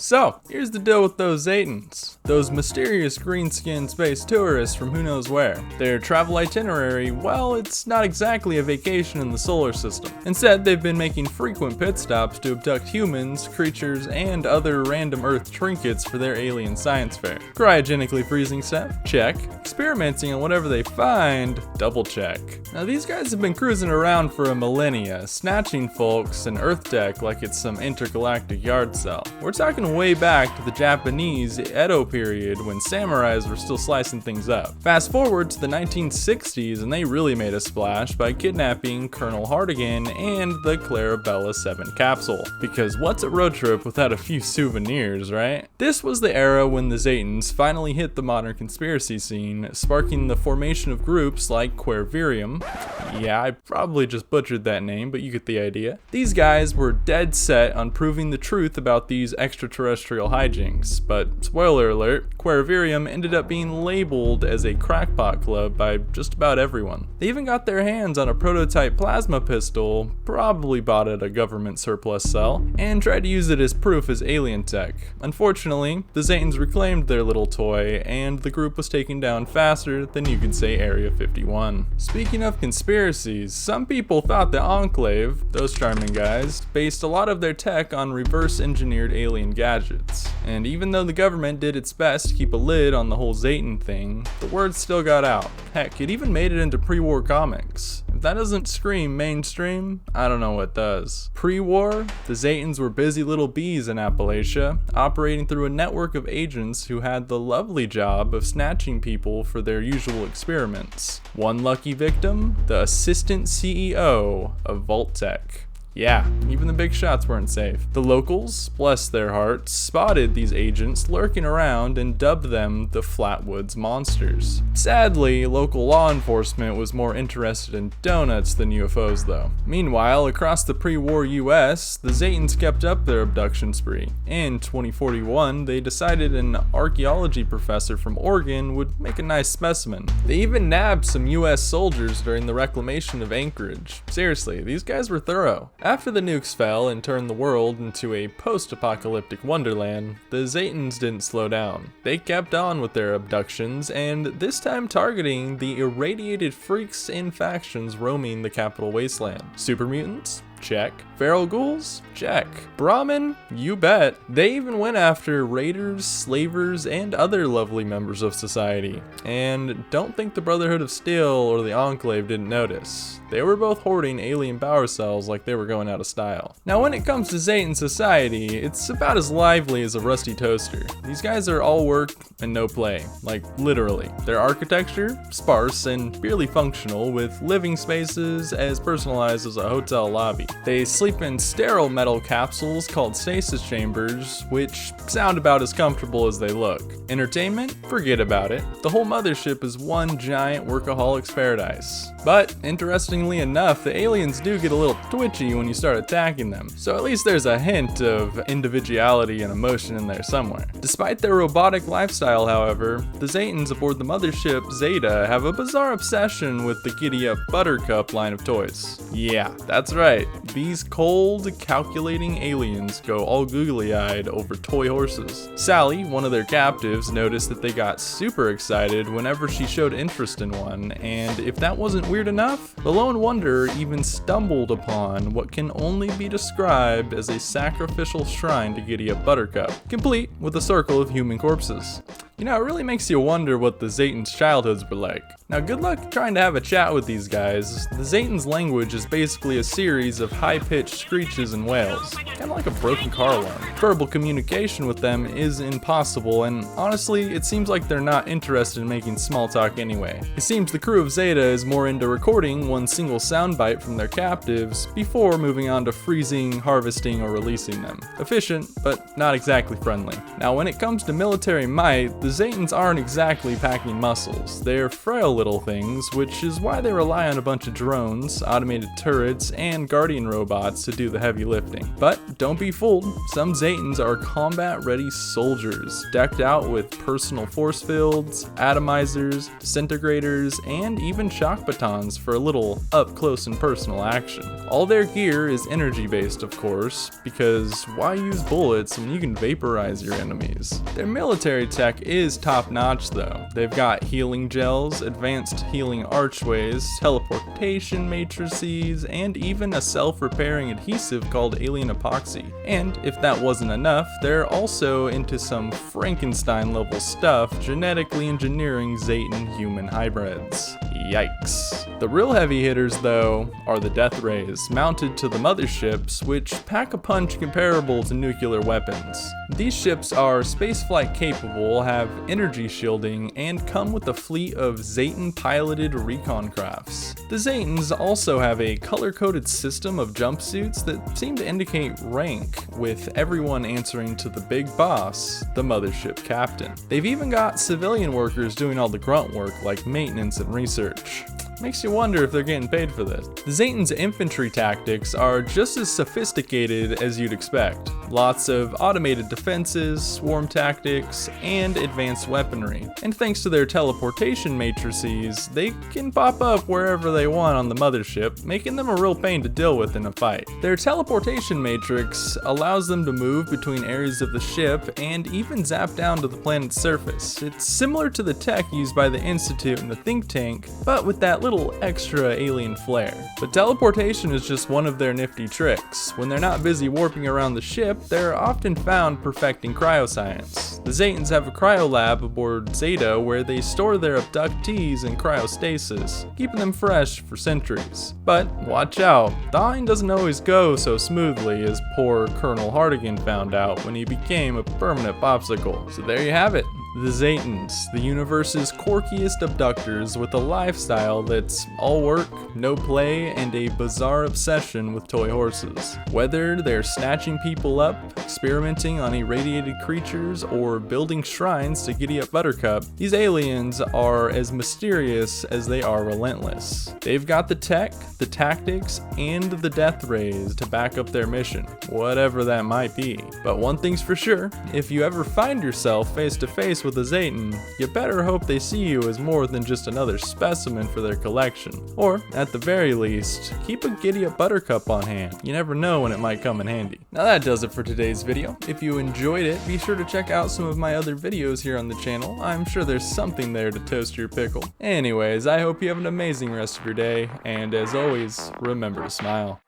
So, here's the deal with those Zetans. Those mysterious green-skinned space tourists from who knows where. Their travel itinerary, well, it's not exactly a vacation in the solar system. Instead, they've been making frequent pit stops to abduct humans, creatures, and other random Earth trinkets for their alien science fair. Cryogenically freezing stuff? Check. Experimenting on whatever they find? Double check. Now, these guys have been cruising around for a millennia, snatching folks and Earth tech like it's some intergalactic yard sale. We're talking way back to the Japanese Edo period when samurais were still slicing things up. Fast forward to the 1960s and they really made a splash by kidnapping Colonel Hartigan and the Clarabella 7 capsule. Because what's a road trip without a few souvenirs, right? This was the era when the Zetans finally hit the modern conspiracy scene, sparking the formation of groups like Quervirium. Yeah, I probably just butchered that name, but you get the idea. These guys were dead set on proving the truth about these extraterrestrial hijinks, but spoiler alert, Quervirium ended up being labeled as a crackpot club by just about everyone. They even got their hands on a prototype plasma pistol, probably bought at a government surplus cell, and tried to use it as proof as alien tech. Unfortunately, the Zetans reclaimed their little toy, and the group was taken down faster than you could say Area 51. Speaking of conspiracies, some people thought the Enclave, those charming guys, based a lot of their tech on reverse-engineered alien gadgets. And even though the government did its best to keep a lid on the whole Zetan thing, the word still got out. Heck, it even made it into pre-war comics. If that doesn't scream mainstream, I don't know what does. Pre-war, the Zetans were busy little bees in Appalachia, operating through a network of agents who had the lovely job of snatching people for their usual experiments. One lucky victim, the assistant CEO of Vault-Tec. Yeah, even the big shots weren't safe. The locals, bless their hearts, spotted these agents lurking around and dubbed them the Flatwoods Monsters. Sadly, local law enforcement was more interested in donuts than UFOs though. Meanwhile, across the pre-war US, the Zetans kept up their abduction spree. In 2041, they decided an archaeology professor from Oregon would make a nice specimen. They even nabbed some US soldiers during the reclamation of Anchorage. Seriously, these guys were thorough. After the nukes fell and turned the world into a post-apocalyptic wonderland, the Zetans didn't slow down. They kept on with their abductions, and this time targeting the irradiated freaks and factions roaming the capital wasteland. Super mutants? Check. Feral ghouls? Check. Brahmin? You bet. They even went after raiders, slavers, and other lovely members of society. And don't think the Brotherhood of Steel or the Enclave didn't notice. They were both hoarding alien power cells like they were going out of style. Now when it comes to Zetan society, it's about as lively as a rusty toaster. These guys are all work and no play. Like literally. Their architecture? Sparse and barely functional, with living spaces as personalized as a hotel lobby. They sleep in sterile metal capsules called stasis chambers, which sound about as comfortable as they look. Entertainment? Forget about it. The whole mothership is one giant workaholic's paradise. But interestingly enough, the aliens do get a little twitchy when you start attacking them, so at least there's a hint of individuality and emotion in there somewhere. Despite their robotic lifestyle, however, the Zetans aboard the mothership Zeta have a bizarre obsession with the giddy-up Buttercup line of toys. Yeah, that's right. These cold, calculating aliens go all googly-eyed over toy horses. Sally, one of their captives, noticed that they got super excited whenever she showed interest in one, and if that wasn't weird enough, the lone wanderer even stumbled upon what can only be described as a sacrificial shrine to Giddy-Up Buttercup, complete with a circle of human corpses. You know, it really makes you wonder what the Zetans' childhoods were like. Now, good luck trying to have a chat with these guys. The Zetans' language is basically a series of high-pitched screeches and wails, kind of like a broken car alarm. Verbal communication with them is impossible, and honestly, it seems like they're not interested in making small talk anyway. It seems the crew of Zeta is more into recording one single soundbite from their captives before moving on to freezing, harvesting, or releasing them. Efficient, but not exactly friendly. Now, when it comes to military might, the Zetans aren't exactly packing muscles. They're frail little things, which is why they rely on a bunch of drones, automated turrets, and guardian robots to do the heavy lifting. But don't be fooled, some Zetans are combat-ready soldiers, decked out with personal force fields, atomizers, disintegrators, and even shock batons for a little up-close and personal action. All their gear is energy-based, of course, because why use bullets when you can vaporize your enemies? Their military tech is top-notch though. They've got healing gels, advanced healing archways, teleportation matrices, and even a self-repairing adhesive called alien epoxy. And if that wasn't enough, they're also into some Frankenstein-level stuff, genetically engineering Zetan human hybrids. Yikes. The real heavy hitters, though, are the death rays, mounted to the motherships, which pack a punch comparable to nuclear weapons. These ships are spaceflight capable, have energy shielding, and come with a fleet of Zetan-piloted recon crafts. The Zetans also have a color-coded system of jumpsuits that seem to indicate rank, with everyone answering to the big boss, the mothership captain. They've even got civilian workers doing all the grunt work like maintenance and research. Makes you wonder if they're getting paid for this. The Zetans' infantry tactics are just as sophisticated as you'd expect. Lots of automated defenses, swarm tactics, and advanced weaponry. And thanks to their teleportation matrices, they can pop up wherever they want on the mothership, making them a real pain to deal with in a fight. Their teleportation matrix allows them to move between areas of the ship and even zap down to the planet's surface. It's similar to the tech used by the Institute and the think tank, but with that little extra alien flair. But teleportation is just one of their nifty tricks. When they're not busy warping around the ship, they're often found perfecting cryoscience. The Zetans have a cryolab aboard Zeta where they store their abductees in cryostasis, keeping them fresh for centuries. But watch out, thawing doesn't always go so smoothly as poor Colonel Hartigan found out when he became a permanent popsicle. So there you have it. The Zetans, the universe's quirkiest abductors with a lifestyle that's all work, no play, and a bizarre obsession with toy horses. Whether they're snatching people up, experimenting on irradiated creatures, or building shrines to giddy up Buttercup, these aliens are as mysterious as they are relentless. They've got the tech, the tactics, and the death rays to back up their mission, whatever that might be. But one thing's for sure, if you ever find yourself face to face with a Zetan, you better hope they see you as more than just another specimen for their collection. Or, at the very least, keep a giddy up Buttercup on hand. You never know when it might come in handy. Now that does it for today's video. If you enjoyed it, be sure to check out some of my other videos here on the channel. I'm sure there's something there to toast your pickle. Anyways, I hope you have an amazing rest of your day, and as always, remember to smile.